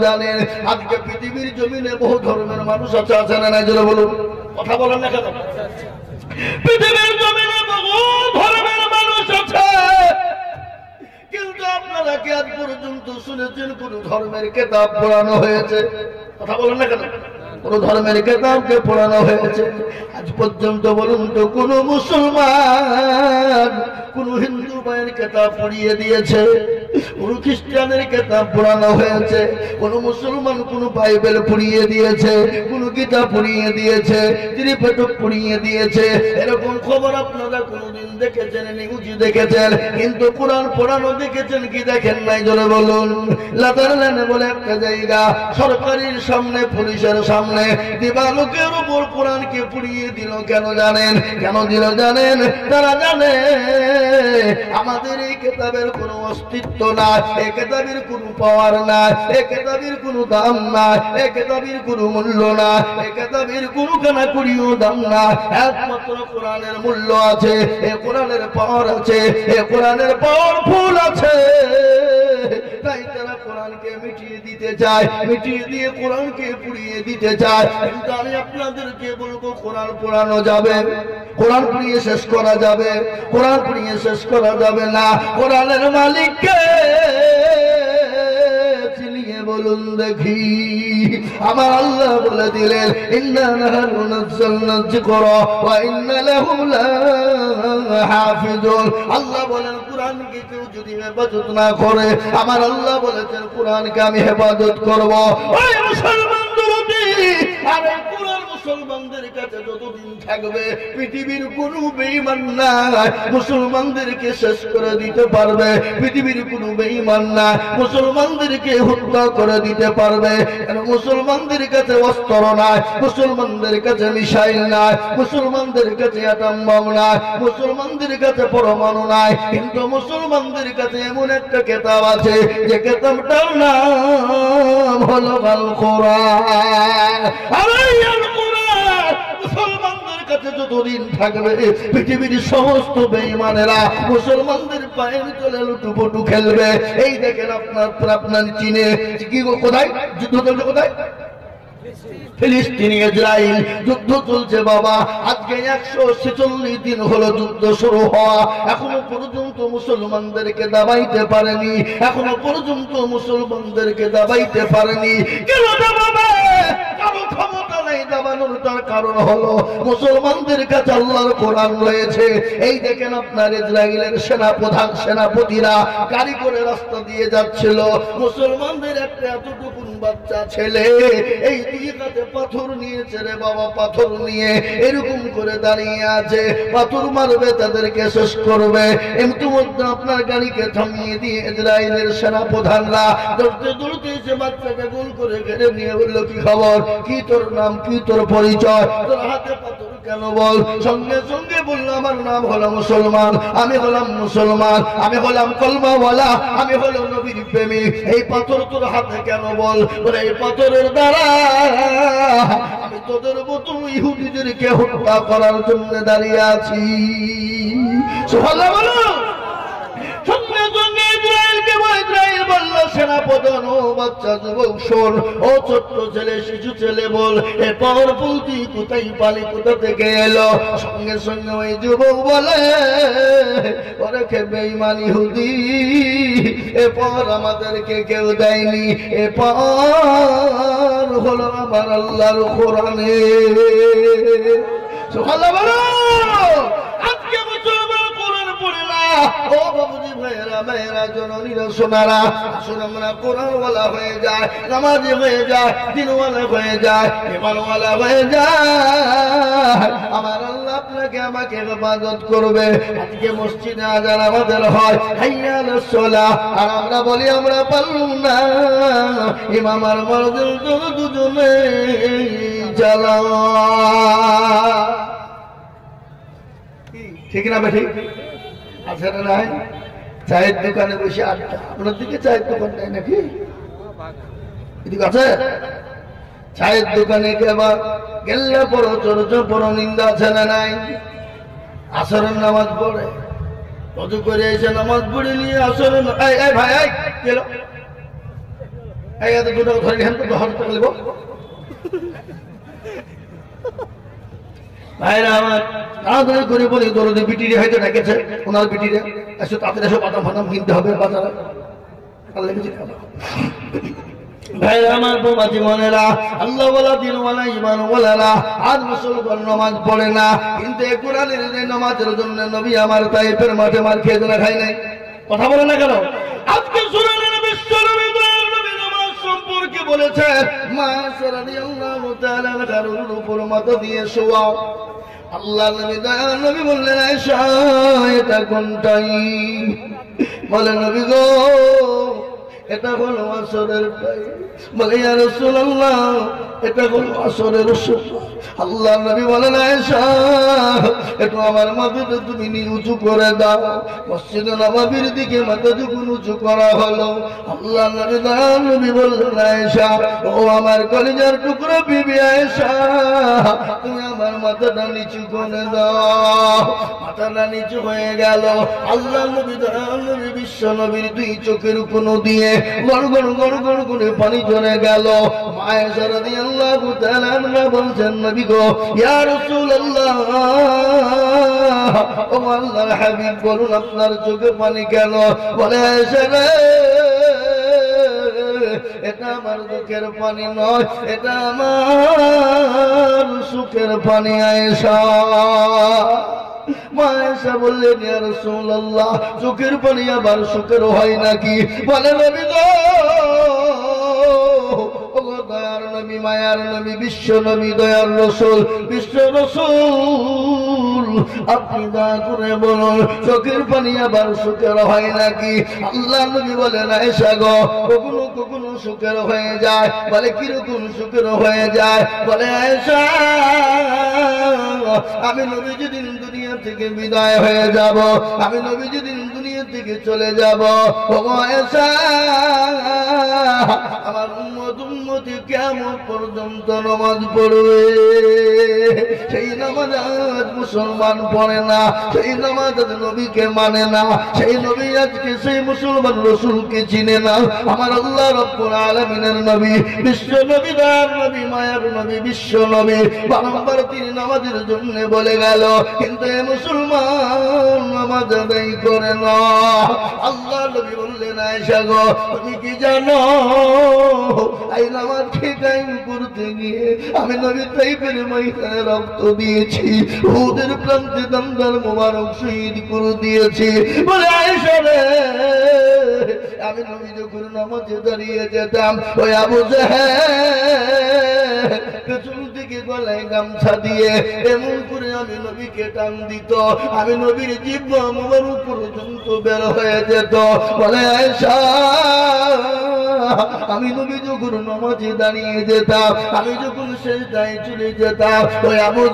জানেন আজকে পৃথিবীর জমিনে বহু ধর্মের মানুষ আছে না নাই? জোরে বলুন, কথা বলেন না কেন? পৃথিবীর জমিনে বহু ধর্মের মানুষ আছে, কিন্তু আপনারা কি আজ পর্যন্ত শুনেছেন কোন ধর্মের কিতাব পড়ানো হয়েছে? কথা বলেন না কেন? কোন ধর্মের কিতাবকে পড়ানো হয়েছে? আজ পর্যন্ত বলুন তো কোন মুসলমান কোন হিন্দু ভাইয়ের কিতাব পড়িয়ে দিয়েছে? কোন খ্রিস্টানের কিতাব পড়ানো হয়েছে? কোন মুসলমান কোন বাইবেল পড়িয়ে দিয়েছে? কোন গীতা পড়িয়ে দিয়েছে? ত্রিপিটক পড়িয়ে দিয়েছে? এরকম খবর আপনারা কোনদিন দেখেছেন? নিউজ দেখেছেন, কিন্তু কোরআন পড়ানো দেখেছেন কি দেখেন নাই? জোরে বলুন। লাদারল্যান্ডে বলে একটা জায়গা, সরকারের সামনে, পুলিশের সামনে দিবালোকের উপর কোরআনকে পড়িয়ে দিল। কেন জানেন? কেন দিল জানেন? তারা জানে আমাদের এই কিতাবের কোনো অস্তিত্ব নাই, এই কিতাবের কোনো পাওয়ার নাই, এই কিতাবের কোনো দাম নাই, এই কিতাবের কোনো মূল্য নাই, এই কিতাবের কোনো কানাকুড়িও দাম নাই। একমাত্র কোরআনের মূল্য আছে, এই কোরআনের পাওয়ার আছে, এই কোরআনের পাওয়ারফুল আছে। তাই তারা কোরআনকে মিটিয়ে দিতে চায়, মিটিয়ে দিয়ে কোরআনকে পুড়িয়ে দিতে চায়। কিন্তু আমি আপনাদেরকে বলবো কোরআন পড়ানো যাবে, কোরআন পড়িয়ে শেষ করা যাবে, কোরআন পড়িয়ে শেষ করা যাবে না। কোরআনের মালিককে চিনিয়ে বলুন দেখি। আমার আল্লাহ বলে দিলেন ইন্না নাহনু নাযালনা যিকরা ওয়া ইন্না লাহু লাহাফিজুন। আল্লাহ বলেন কোরআনকে কেউ যদি হেফাজত না করে, আমার আল্লাহ বলেছেন কোরআনকে আমি হেফাজত করব। ওই মুসলমান দুরুদি, আরে কোরআন মুসলমানদের কাছে যতদিন থাকবে পৃথিবীর কোনো বেঈমান নাই মুসলমানদেরকে শেষ করে দিতে পারবে। পৃথিবীর কোনো বেঈমান নাই মুসলমানদেরকে হত্যা করে দিতে পারবে। মুসলমানদের কাছে অস্ত্র নাই, মুসলমানদের কাছে মিসাইল নাই, মুসলমানদের কাছে অ্যাটম বোম নাই, মুসলমানদের কাছে পরমাণু নাই, কিন্তু মুসলমানদের কাছে এমন একটা কিতাব আছে যে কিতাবটার নাম হলো আল কোরআন। আল কোরআন মুসলমানদের কাছে যতদিন থাকবে পৃথিবীর সমস্ত বেঈমানেরা মুসলমানদের পায়ের তলে লুটুপুটু খেলবে। এই দেখেন আপনার চীনে কি কোথায় যুদ্ধ চলছে? কোথায়? ফিলিস্তিন ইসরায়েল যুদ্ধ চলছে বাবা। আজকে 146 দিন হলো যুদ্ধ শুরু হওয়া, এখনো পর্যন্ত মুসলমানদেরকে দাবাইতে পারেনি, এখনো পর্যন্ত মুসলমানদেরকে দাবাইতে পারেনি। কেন দাবাবে? কারো ক্ষমতা নাই দাবানোর। তার কারণ হলো মুসলমানদের কাছে আল্লাহর কোরআন রয়েছে। এই দেখেন আপনার ইসরায়েলের সেনাপ্রধান, সেনাপতিরা গাড়ি করে রাস্তা দিয়ে যাচ্ছিল, মুসলমানদের একটা এতটুকু বাচ্চা ছেলে এই দুই কাছে পাথর নিয়েছে রে বাবা, পাথর নিয়ে এরকম করে দাঁড়িয়ে আছে, পাথর মারবে, তাদেরকে শেষ করবে। এমনি মধ্যে আপনার গাড়িকে থামিয়ে দিয়ে ইসরায়েলের সেনাপ্রধানরা দৌড়তে দৌড়তে এসে বাচ্চাকে গোল করে ঘিরে নিয়ে বললো কি খবর, কি তোর নাম, কি তোর পরিচয়, তোর হাতে পাথর কেন বল? সঙ্গে সঙ্গে বললো আমার নাম হলো মুসলমান, আমি হলাম মুসলমান, আমি হলাম কলমাওয়ালা, আমি হলো নবীর প্রেমিক। এই পাথর তোর হাতে কেন বল? বলে এই পাথরের দ্বারা আমি তোদের মতো ইহুদিদেরকে হত্যা করার জন্য দাঁড়িয়ে আছি। সুবহানাল্লাহ বলো। সঙ্গে সঙ্গে ইসরায়েলকে ইসরায়েল বলল সেনাপ্রধান, ও বাচ্চা যুবক শোন, ও ছোট্ট ছেলে, শিশু ছেলে বল, এ পাওয়ার বলতি কোথায় পালি, কোথা থেকে এলো? সঙ্গে সঙ্গে ওই যুবক বলে ওরে কে বেঈমান ইহুদি, এ পাওয়ার আমাদেরকে কেউ দেয়নি, এ পাওয়ার হলো আমার আল্লাহর কোরআনে। সুবহানাল্লাহ বলো। আজকে মুসলমান কোরআন পড়ে না। ও বাবুজি ভাইয়েরা, ভাইয়েরা, জননীরা, সোনারা, আসুন আমরা কোরআনওয়ালা হয়ে যায়, নামাজি হয়ে যায়, দিনওয়ালা হয়ে যায়, ইমানওয়ালা হয়ে যায়। আমার আল্লাহ আপনাকে আমাকে হেফাজত করবে। আজকে মসজিদে আজান আমাদের হয় হাইয়া আলাস সালাহ, আর আমরা বলি আমরা পারলাম না, ইমাম আর মুয়াজ্জিন দুজনে জ্বালা। ঠিক না বেঠিক? আছে না নাই? চায়ের দোকানে বসে আড্ডা, আপনার দিকে চায়ের দোকান নেই নাকি? এদিকে আছে? চায়ের দোকানে গেলে পড়ো, চরচ পড়ো, নিন্দা আছে না নাই? আসরের নামাজ পড়ে, কত করে এসে নামাজ পড়ে নিয়ে আসরের ভাই গেল এই এত দুটো ধরে নিয়ে তো হাত তুলব ভাইরা আমার তাড়াতাড়ি করে বলি দরদে বিটিরে হয়তো ডেকেছে ওনার বিটিরে এসে তাদের এসব বাদাম ফাদাম কিনতে হবে বাজারে ভাইরা আমার বাবা জীবনেরা আল্লাহ ওয়ালা দিন ওয়ালা ঈমান ওয়ালা আজ মুসলমান নামাজ পড়ে না কিন্তু এই কোরআনের এই নামাজের জন্য নবী আমার তাইফের মাঠে মার খেয়ে না খায় নাই কথা বলে না কেন আজকে শুনালেন বিশ্ব নবী নবী নামাজ সম্পর্কে বলেছে মা রাদিয়াল্লাহু তাআলা কারুর উপর মাথা দিয়ে শোয়া আল্লাহ নবী দয়াল নবী বললেন আয়েশা এটা কোনটাই বলে নবী গো এটা হলো আসরের টাইম বলে ইয়া রাসূলুল্লাহ এটা হলো আসরের সময় আল্লাহ নবী বলেন আয়েশা একটু আমার মাথাটা তুমি নিচু করে দাও মসজিদে নববীর দিকে মাথা যখন উঁচু করা হলো আল্লাহ নবী বললেন আয়েশা ও আমার কলিজার টুকরো বিবি আয়েশা তুমি আমার মাথাটা নিচু করে দাও মাথাটা নিচু হয়ে গেল আল্লাহ নবী বিশ্ব নবীর দুই চোখের কোণ দিয়ে গড় গড় গড় গড় করে পানি ঝরে গেল আয়েশা রাদিয়াল্লাহু তাআলা আনহা বলছেন নবী গো ইয়া রাসূলুল্লাহ ও আল্লাহর হাবিব বলুন আপনার চোখে পানি কেন বলে আয়েশা রে এটা আমার দুঃখের পানি নয় এটা আমার সুখের পানি আয়েশা মা আয়েশা বললেন ইয়া রাসূলুল্লাহ চোখের পানি আবার সুখের হয় নাকি বলে নবী গো দয়ার নবী মায়ার নবী বিশ্ব নবী দয়ার রসুল বিশ্ব রসুল আপনি দয়া করে বলুন চোখের পানি আবার সুখের হয় নাকি আল্লাহ নবী বলেন আয়েশা গো কখনো কখনো সুখের হয়ে যায় বলে কিরকম সুখের হয়ে যায় বলে আয়েশা আমি নবী যেদিন দুনিয়া থেকে বিদায় হয়ে যাব আমি নবী যেদিন দুনিয়া থেকে চলে যাব ও আয়েশা আমার উম্মতি কিয়ামত পর্যন্ত নামাজ পড়বে সেই নামাজ আজ মুসলমান পড়ে না সেই নামাজ আজ নবীকে মানে না সেই নবী আজকে সেই মুসলমান রসুলকে চিনে না আমার আল্লাহ রব্বুল আলামিনের নবী বিশ্ব নবী দয়ার নবী মায়ার নবী বিশ্ব নবী বারংবার তিনি নামাজের জন্য বলে গেল কিন্তু এই মুসলমান নামাজ আদায় করে না আল্লাহ নবী বললেন আয়েশা গো তুমি কি জানো এই নামাজ কায়েম করতে গিয়ে আমি নবী তাইফের ময়দানে রক্ত দিয়েছি উহুদের প্রান্তে দমদার মোবারক শহীদ করে দিয়েছি বলে আয়েশা রে আমি নবী যখন নামাজে দাঁড়িয়ে যেতাম ওই আবু জাহেল পেছন থেকে গলায় গামছা দিয়ে এমন করে আমি নবীকে টান দিত আমি নবীর জিহ্বা মোবারক পর্যন্ত বের হয়ে যেত বলে আয়েশা আমি নবী যখন নামাজে দাঁড়িয়ে যেতাম আমি যখন সেজদায় চলে যেতাম ওই আবু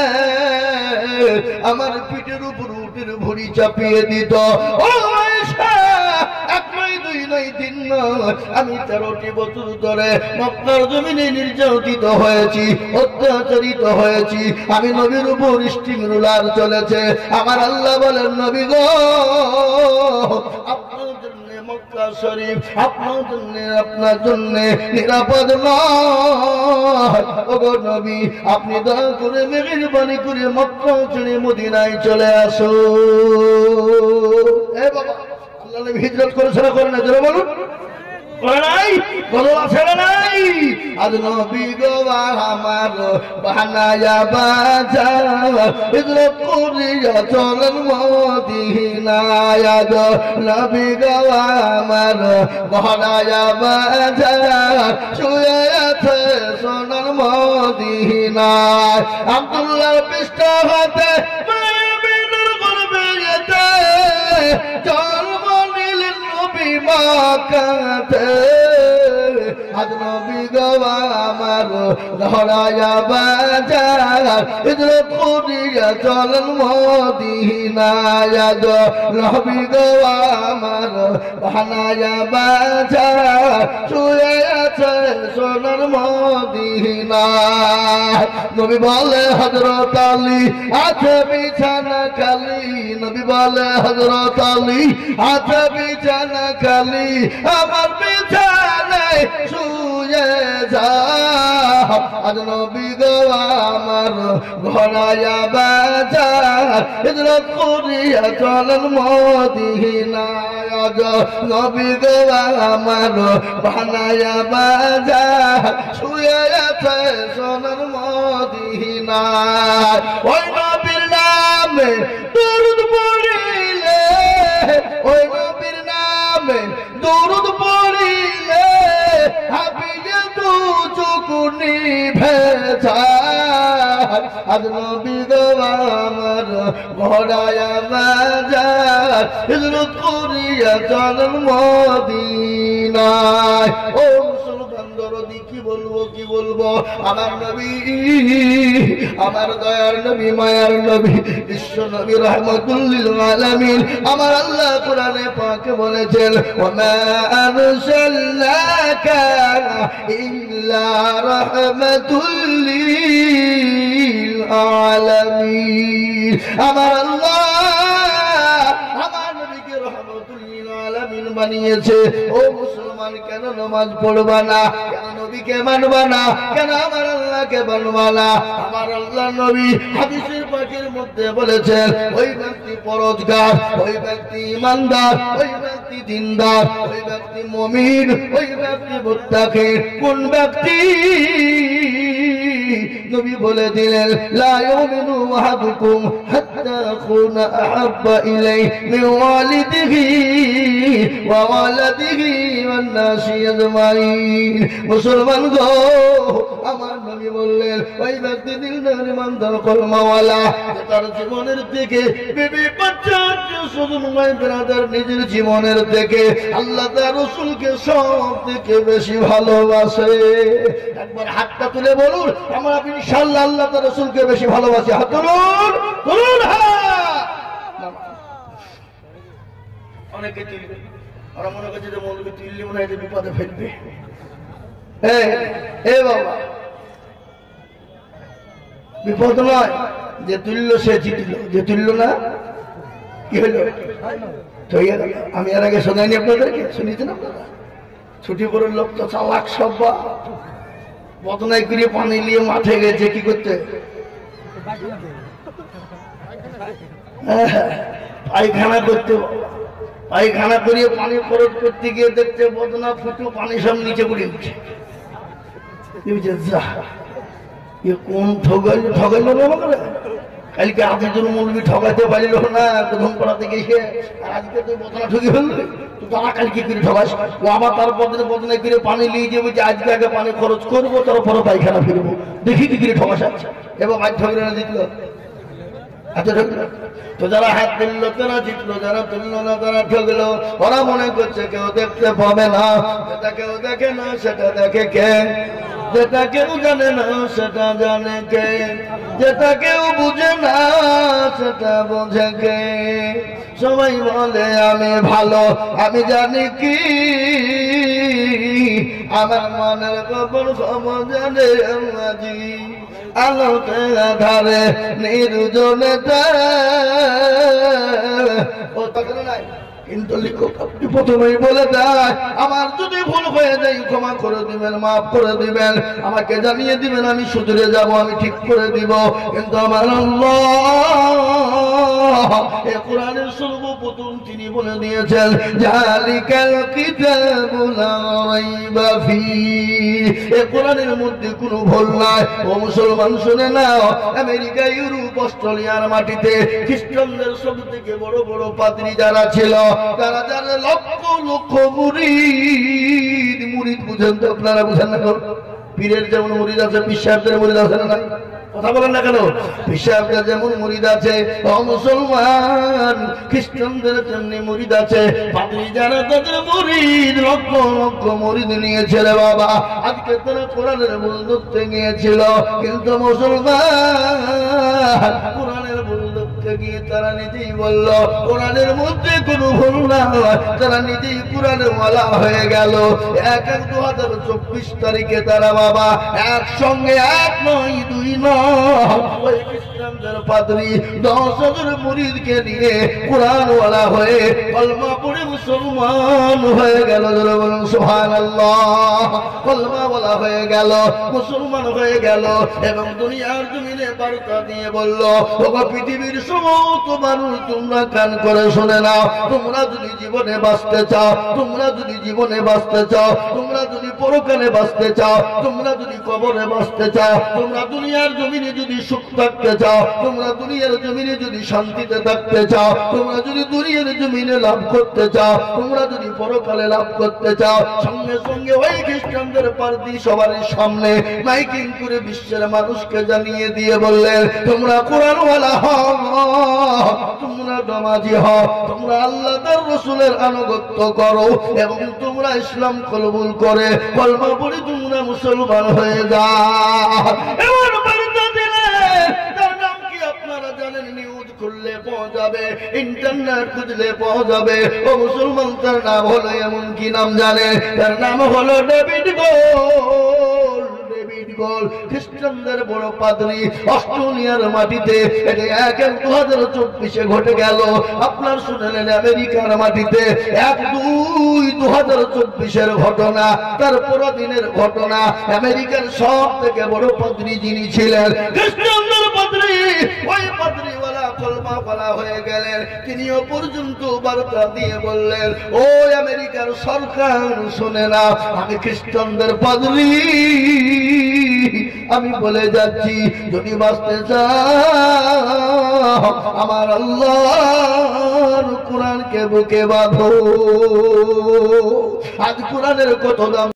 জাহেল আমার পিঠের উপর উটের ভুঁড়ি চাপিয়ে দিত ও আয়েশা এক নয় দুই নয় তিন নয় আমি 13টি বছর ধরে মক্কার জমিনে নির্যাতিত হয়েছি অত্যাচারিত হয়েছি আমি নবীর উপর স্টিং রুলার চলেছে আমার আল্লাহ বলেন নবী গো আপনার জন্য মক্কা শরীফ আপনার জন্য নিরাপদ নয় ওগো নবী আপনি দয়া করে মেহেরবানি করে মক্কা ছেড়ে মদিনায় চলে আসুন এ বাবা আল্লাহ নবী হিজরত করেছে না করে না জোরে বলুন নাই বলা ছেড়ে নাই আজ নবী গো আমার বানায়া বাজার হিজরত করিয়া চলেন মদিনায় আজ নবী গো আমার বানায়া বাজার শুয়ে আছে সোনার মদিনায় আব্দুল্লাহ পৃষ্ঠা হাতে মায়াবিনের গর্বে যেতে জন্ম নিলেন নবী মাকাতে আজ নবী গো আমার ধরায়া বাজার হিজরত করিয়া চলেন মদিনায় আজ নবী গো আমার বানায়া বাজার শুয়ে আছে সোনার মদিনা। নবী বলে হযরত আলী আছে বিছানা খালি, নবী বলে হযরত আলী আছে বিছানা খালি, আমার বিছানায় শুয়ে যাও। আজ নবী গো আমার ঘরায়া বাজার হিজরত করিয়া চলেন মদিনায়। আজ নবী গো আমার বানায়া বাজার শুয়ে আছে সোনার মদিনায়। ওই নবীর নামে দরুদ পড়িলে, ওই নবীর নামে দরুদ পড়িলে হাবিয়ে দু চুকুনি ভেজার। আজ নবী গো আমার ঘরায়া বাজার হিজরত করিয়া চলেন মদিনায়। ও মুসলমান দরদি কি বলবো কি বলবো, আমার নবী, আমার দয়ার নবী, মায়ার নবী, বিশ্ব নবী রাহমাতুল লিল আলামিন। আমার আল্লাহ কোরআনে পাকে বলেছেন ওয়া আরসালনাকা ইল্লা রাহমাতুল লিল আলামিন। আমার আল্লাহ আমার নবীকে রাহমাতুল লিল আলামিন বানিয়েছে। ও মুসলমান, কেন নামাজ পড়বা না, কেন নবীকে মানবা না, কেন আমার আল্লাহকে মানবা না? আমার আল্লাহ নবী হাদিসের পাকের মধ্যে বলেছেন ওই ব্যক্তি পরহেজগার, ওই ব্যক্তি ঈমানদার, ওই ব্যক্তি দিনদার, ওই ব্যক্তি মুমিন, ওই ব্যক্তি মুত্তাকি। কোন ব্যক্তি? নবী বলে দিলেন লা ইউমিনু আহাদুকুম হাত্তা আকুনা আহাব্বা ইলাইহি মিন ওয়ালিদিহি ওয়া ওয়ালাদিহি ওয়ান নাসি আজমাইন। মুসলমান গো, আমার নবী বললেন ওই ব্যক্তি দিলদার ইমানদার কলমাওয়ালা, তার জীবনের থেকে বিবি বাচ্চা শুধু নয় ব্রাদার নিজের জীবনের থেকে আল্লাহ তার রাসূলকে সব থেকে বেশি ভালোবাসে। একবার হাতটা তুলে বলুন আমরা ইনশাআল্লাহ আল্লাহ তার রাসূলকে বেশি ভালোবাসি। হাত তুলুন, তুলুন হাত। অনেকে তুলবে, ওরা মনে করছে যে মৌলবী তুললে মনে হয় যে বিপদে ফেলবে। এ বাবা, বিপদ নয়, যে তুললো সে জিতল, যে তুলল না কি হলো? আমি এর আগে শোনাইনি আপনাদেরকে? শুনিয়েছেন আপনারা? ছুটি করে লোক তো চালাক সব বদনাই করে পানি নিয়ে মাঠে গেছে কি করতে? পায়খানা করতে, পায়খানা করিয়ে পানি খরচ করতে গিয়ে দেখতে বদনা ফুটো পানি সব নিচে পড়ে উঠছে। কোন ঠগাইল ঠগাইল করে কালকে আজকের মৌলবী ঠগাইতে পারিল না প্রথম পড়াতে গিয়ে, আর আজকে তুই বদনা ঠকি ফেললি, তুই তারা কালকে করে ঠগাস। ও আবার তার বদনে বদনায় করে পানি নিয়ে যাবো যে আজকে আগে পানি খরচ করবো, তারপরে পায়খানা ফিরবো, দেখি কি করে ঠগাস আছে। এবার আজ ঠগলে না জিতলো, আচ্ছা ঠকলো তো যারা হাত তুললো তারা জিতলো, যারা তুললো না তারা ঠকলো। ওরা মনে করছে কেউ দেখতে পাবে না, যেটা কেউ দেখে না সেটা দেখে কে, যেটা কেউ জানে না সেটা জানে কে, যেটা কেউ বুঝে না সেটা বোঝে কে। সবাই বলে আমি ভালো, আমি জানি কি আমার মনের খবর খবর জানে আজি। আলোতে আধারে নির্জনে ও তখন নাই, কিন্তু লিখকটি প্রথমেই বলে দেয় আমার যদি ভুল হয়ে যায় ক্ষমা করে দিবেন, মাফ করে দিবেন, আমাকে জানিয়ে দিবেন, আমি শুধরে যাব, আমি ঠিক করে দিব। কিন্তু আমার আল্লাহ এই কোরআনের সর্বপ্রথম তিনি বলে দিয়েছেন জালিকাল কিতাবু লা রাইবা ফীহি, এই কোরআনের মধ্যে কোনো ভুল নাই। ও মুসলমান শুনে নাও, আমেরিকা, ইউরোপ, অস্ট্রেলিয়ার মাটিতে খ্রিস্টানদের সবথেকে বড় বড় পাদ্রী যারা ছিল, তারা জানে লক্ষ লক্ষ মুরিদ। মুরিদ বুঝেন তো আপনারা? বুঝেন না? পীরের যেমন মুরিদ আছে, পীর সাহেবদের মুরিদ আছে না? কথা বলেন না কেন? পীর সাহেবদের যেমন মুরিদ আছে, মুসলমান খ্রিস্টানদের তেমনি মুরিদ আছে। পাদ্রী যারা তাদের মুরিদ লক্ষ লক্ষ মুরিদ নিয়েছে রে বাবা। আজকে তারা কোরআনের ভুল ধরতে গিয়েছিল, কিন্তু মুসলমান কোরআনের ভুল ধরতে করতে গিয়ে তারা নিজেই বলল কোরআনের মধ্যে কোনো ভুল না, তারা নিজেই কোরআনের ওয়ালা হয়ে গেল। 1/1/2024 তারিখে তারা বাবা একসঙ্গে 1 নয় 2 নয় ওই খ্রিস্টানদের পাদ্রী 10,000 মুরিদকে নিয়ে কোরআন ওয়ালা হয়ে কলমা পড়ে মুসলমান হয়ে গেল। বলুন সুবহানাল্লাহ। কলমা ওয়ালা হয়ে গেল, মুসলমান হয়ে গেল এবং দুনিয়ার জমিনে বার্তা দিয়ে বলল ওগো পৃথিবীর সমস্ত মানুষ তোমরা কান করে শুনে নাও, তোমরা যদি জীবনে বাঁচতে চাও, তোমরা যদি জীবনে বাঁচতে চাও, তোমরা যদি পরকালে বাঁচতে চাও, তোমরা যদি কবরে বাঁচতে চাও, তোমরা দুনিয়ার জমিনে যদি সুখ থাকতে চাও, তোমরা দুনিয়ার জমিনে যদি শান্তিতে থাকতে চাও, তোমরা যদি দুনিয়ার জমিনে লাভ করতে চাও, তোমরা যদি পরকালে লাভ করতে চাও, সঙ্গে সঙ্গে ওই খ্রিস্টানদের পার্টি সবার সামনে মাইকিং করে বিশ্বের মানুষকে জানিয়ে দিয়ে বললেন তোমরা কোরআন ওয়ালা হও, তোমরা নামাজি হও, তোমরা আল্লাহ তার রাসূলের আনুগত্য করো এবং তোমরা ইসলাম কবুল করে কলমা পড়ে তোমরা মুসলমান হয়ে যাও। এমন বার্তা দিলেন তার নাম কি আপনারা জানেন? নিউজ খুললে পাওয়া যাবে, ইন্টারনেট খুঁজলে পাওয়া যাবে। ও মুসলমান, তার নাম হলো, এমন কি নাম জানে? তার নাম হলো ডেভিড গোল। ডেভিড গোল খ্রিস্টানদের বড় পাদ্রী, অস্ট্রেলিয়ার মাটিতে। এটা 1/1/2024 ঘটে গেল। আপনার শুনলেন আমেরিকার মাটিতে 1/2/2024 ঘটনা, তার পরদিনের ঘটনা। আমেরিকার সব থেকে বড় পাদ্রী যিনি ছিলেন খ্রিস্টানদের পাদ্রী, ওই পাদ্রীওয়ালা কলমা ওয়ালা হয়ে গেলেন। তিনিও পর্যন্ত বার্তা দিয়ে বললেন ও আমেরিকার সরকার শুনে না, আমি খ্রিস্টানদের পাদ্রী, আমি বলে যাচ্ছি যদি বাঁচতে চাও আমার আল্লাহর কোরআনকে বুকে বাঁধো। আজ কোরআনের কত দাম।